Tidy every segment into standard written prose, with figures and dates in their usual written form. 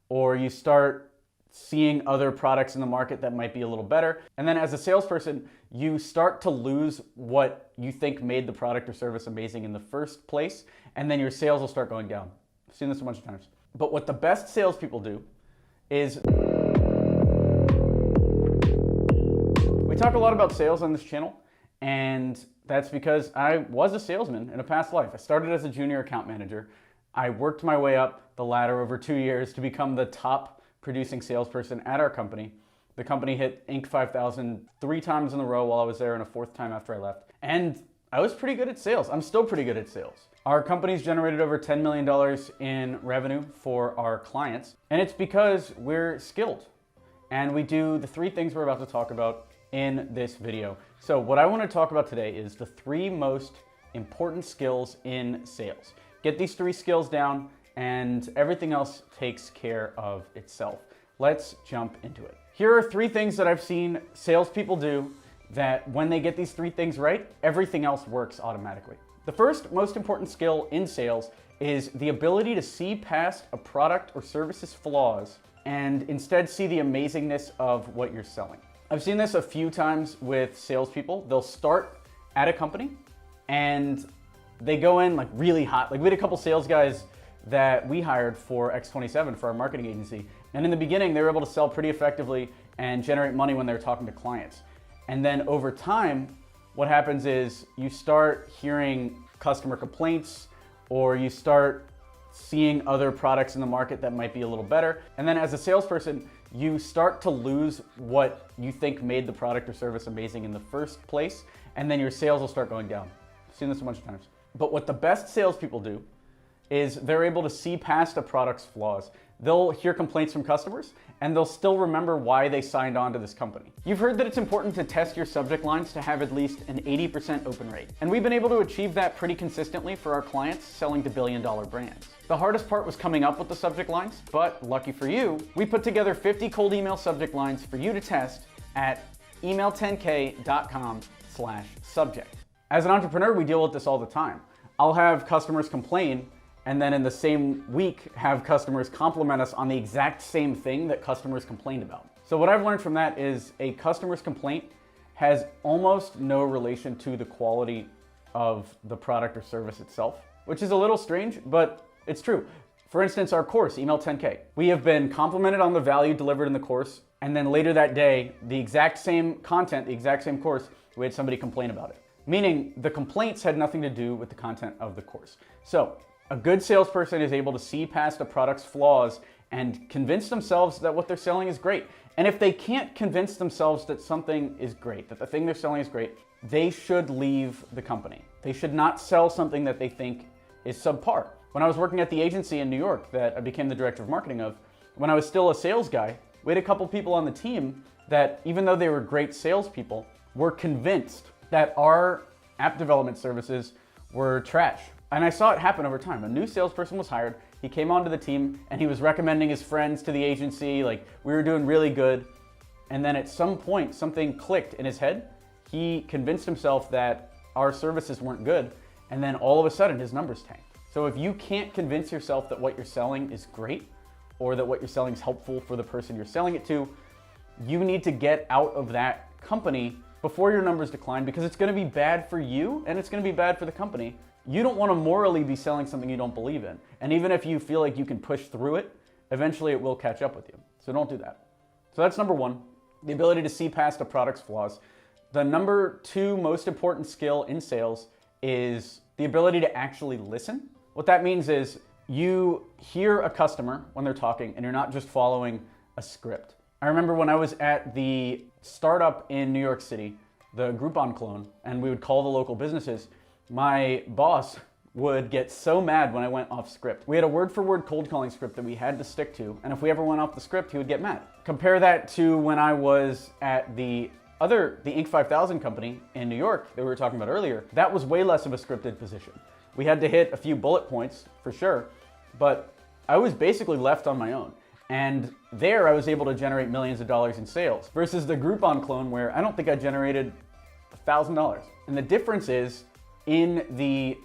or you start seeing other products in the market that might be a little better. And then as a salesperson, you start to lose what you think made the product or service amazing in the first place, and then your sales will start going down. I've seen this a bunch of times. But what the best salespeople do is, we talk a lot about sales on this channel, and that's because I was a salesman in a past life. I started as a junior account manager. I worked my way up the ladder over 2 years to become the top producing salesperson at our company. The company hit Inc. 5000 3 times in a row while I was there, and a 4th time after I left. And I was pretty good at sales. I'm still pretty good at sales. Our company's generated over $10 million in revenue for our clients, and it's because we're skilled. And we do the 3 things we're about to talk about in this video. So what I want to talk about today is the 3 most important skills in sales. Get these 3 skills down, and everything else takes care of itself. Let's jump into it. Here are 3 things that I've seen salespeople do that when they get these 3 things right, everything else works automatically. The first most important skill in sales is the ability to see past a product or service's flaws and instead see the amazingness of what you're selling. I've seen this a few times with salespeople. They'll start at a company and they go in like really hot. Like we had a couple sales guys that we hired for X27 for our marketing agency. And in the beginning, they were able to sell pretty effectively and generate money when they were talking to clients. And then over time, what happens is you start hearing customer complaints, or you start seeing other products in the market that might be a little better. And then as a salesperson, you start to lose what you think made the product or service amazing in the first place, and then your sales will start going down. I've seen this a bunch of times. But what the best salespeople do is they're able to see past a product's flaws. They'll hear complaints from customers, and they'll still remember why they signed on to this company. You've heard that it's important to test your subject lines to have at least an 80% open rate. And we've been able to achieve that pretty consistently for our clients selling to billion-dollar brands. The hardest part was coming up with the subject lines, but lucky for you, we put together 50 cold email subject lines for you to test at email10k.com/subject. As an entrepreneur, we deal with this all the time. I'll have customers complain, and then in the same week have customers compliment us on the exact same thing that customers complained about. So what I've learned from that is a customer's complaint has almost no relation to the quality of the product or service itself, which is a little strange, but it's true. For instance, our course, Email 10K. We have been complimented on the value delivered in the course, and then later that day, the exact same content, the exact same course, we had somebody complain about it. Meaning the complaints had nothing to do with the content of the course. So a good salesperson is able to see past a product's flaws and convince themselves that what they're selling is great. And if they can't convince themselves that something is great, that the thing they're selling is great, they should leave the company. They should not sell something that they think is subpar. When I was working at the agency in New York that I became the director of marketing of, when I was still a sales guy, we had a couple people on the team that, even though they were great salespeople, were convinced that our app development services were trash. And I saw it happen over time. A new salesperson was hired, he came onto the team, and he was recommending his friends to the agency, like we were doing really good. And then at some point, something clicked in his head. He convinced himself that our services weren't good, and then all of a sudden his numbers tanked. So if you can't convince yourself that what you're selling is great, or that what you're selling is helpful for the person you're selling it to, you need to get out of that company before your numbers decline, because it's gonna be bad for you and it's gonna be bad for the company. You don't wanna morally be selling something you don't believe in. And even if you feel like you can push through it, eventually it will catch up with you. So don't do that. So that's number 1, the ability to see past a product's flaws. The number 2 most important skill in sales is the ability to actually listen. What that means is you hear a customer when they're talking and you're not just following a script. I remember when I was at the startup in New York City, the Groupon clone, and we would call the local businesses, my boss would get so mad when I went off script. We had a word-for-word cold calling script that we had to stick to, and if we ever went off the script, he would get mad. Compare that to when I was at the Inc. 5000 company in New York that we were talking about earlier. That was way less of a scripted position. We had to hit a few bullet points for sure, but I was basically left on my own. And there I was able to generate millions of dollars in sales versus the Groupon clone where I don't think I generated $1,000. And the difference is in the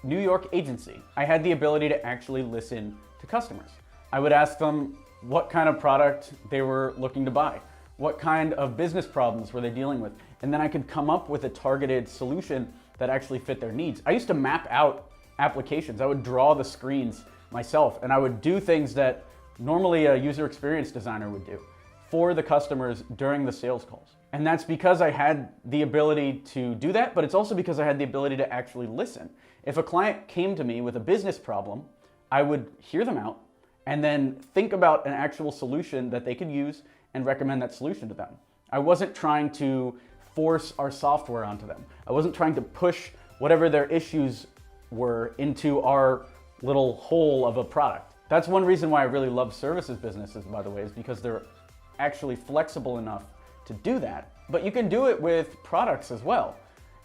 New York agency, I had the ability to actually listen to customers. I would ask them what kind of product they were looking to buy, what kind of business problems were they dealing with, and then I could come up with a targeted solution that actually fit their needs. I used to map out applications. I would draw the screens myself, and I would do things that normally a user experience designer would do for the customers during the sales calls. And that's because I had the ability to do that, but it's also because I had the ability to actually listen. If a client came to me with a business problem, I would hear them out and then think about an actual solution that they could use and recommend that solution to them. I wasn't trying to force our software onto them. I wasn't trying to push whatever their issues were into our little hole of a product. That's one reason why I really love services businesses, by the way, is because they're actually flexible enough to do that. But you can do it with products as well.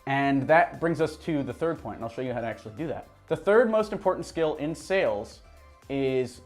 And that brings us to the third point, and I'll show you how to actually do that. The third most important skill in sales is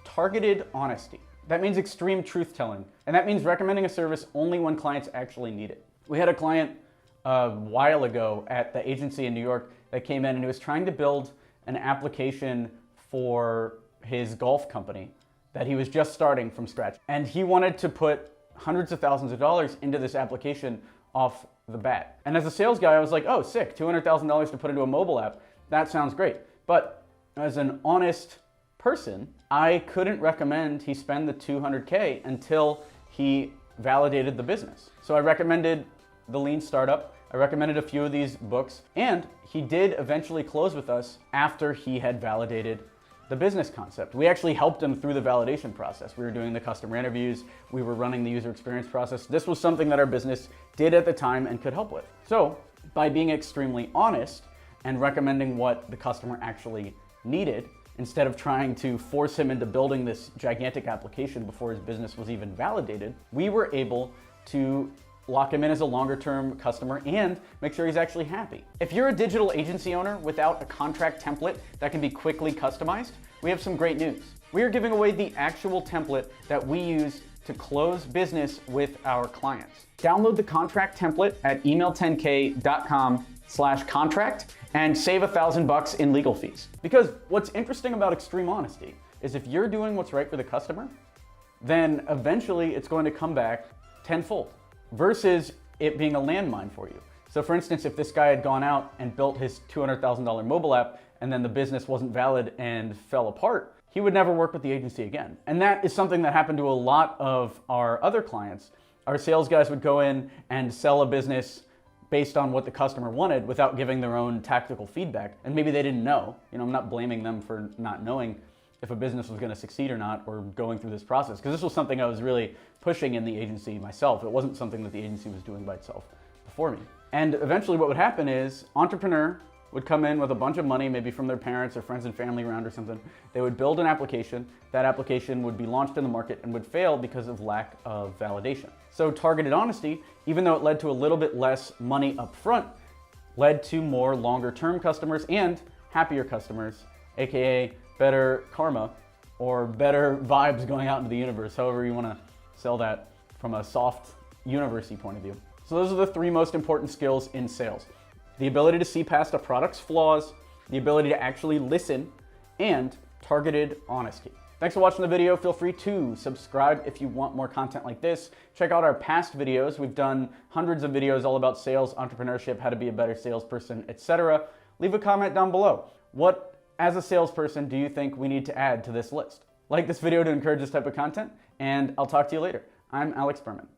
targeted honesty. That means extreme truth telling. And that means recommending a service only when clients actually need it. We had a client a while ago at the agency in New York that came in and he was trying to build an application for his golf company that he was just starting from scratch. And he wanted to put hundreds of thousands of dollars into this application off the bat. And as a sales guy, I was like, oh, sick, $200,000 to put into a mobile app. That sounds great. But as an honest person, I couldn't recommend he spend the $200K until he validated the business. So I recommended the Lean Startup. I recommended a few of these books, and he did eventually close with us after he had validated the business concept. We actually helped him through the validation process. We were doing the customer interviews, we were running the user experience process. This was something that our business did at the time and could help with. So by being extremely honest and recommending what the customer actually needed, instead of trying to force him into building this gigantic application before his business was even validated, we were able to lock him in as a longer-term customer and make sure he's actually happy. If you're a digital agency owner without a contract template that can be quickly customized, we have some great news. We are giving away the actual template that we use to close business with our clients. Download the contract template at email10k.com/contract and save $1,000 in legal fees. Because what's interesting about extreme honesty is if you're doing what's right for the customer, then eventually it's going to come back tenfold, versus it being a landmine for you. So for instance, if this guy had gone out and built his $200,000 mobile app and then the business wasn't valid and fell apart, he would never work with the agency again. And that is something that happened to a lot of our other clients. Our sales guys would go in and sell a business based on what the customer wanted without giving their own tactical feedback. And maybe they didn't know. I'm not blaming them for not knowing if a business was going to succeed or not, or going through this process, because this was something I was really pushing in the agency myself. It wasn't something that the agency was doing by itself before me. And eventually what would happen is entrepreneur would come in with a bunch of money, maybe from their parents or friends and family around or something. They would build an application. That application would be launched in the market and would fail because of lack of validation. So targeted honesty, even though it led to a little bit less money up front, led to more longer-term customers and happier customers, AKA better karma or better vibes going out into the universe, however you want to sell that from a soft university point of view. So those are the three most important skills in sales: the ability to see past a product's flaws, the ability to actually listen, and targeted honesty. Thanks for watching the video. Feel free to subscribe if you want more content like this. Check out our past videos. We've done hundreds of videos all about sales, entrepreneurship, how to be a better salesperson, etc. Leave a comment down below. What, as a salesperson, do you think we need to add to this list? Like this video to encourage this type of content, and I'll talk to you later. I'm Alex Berman.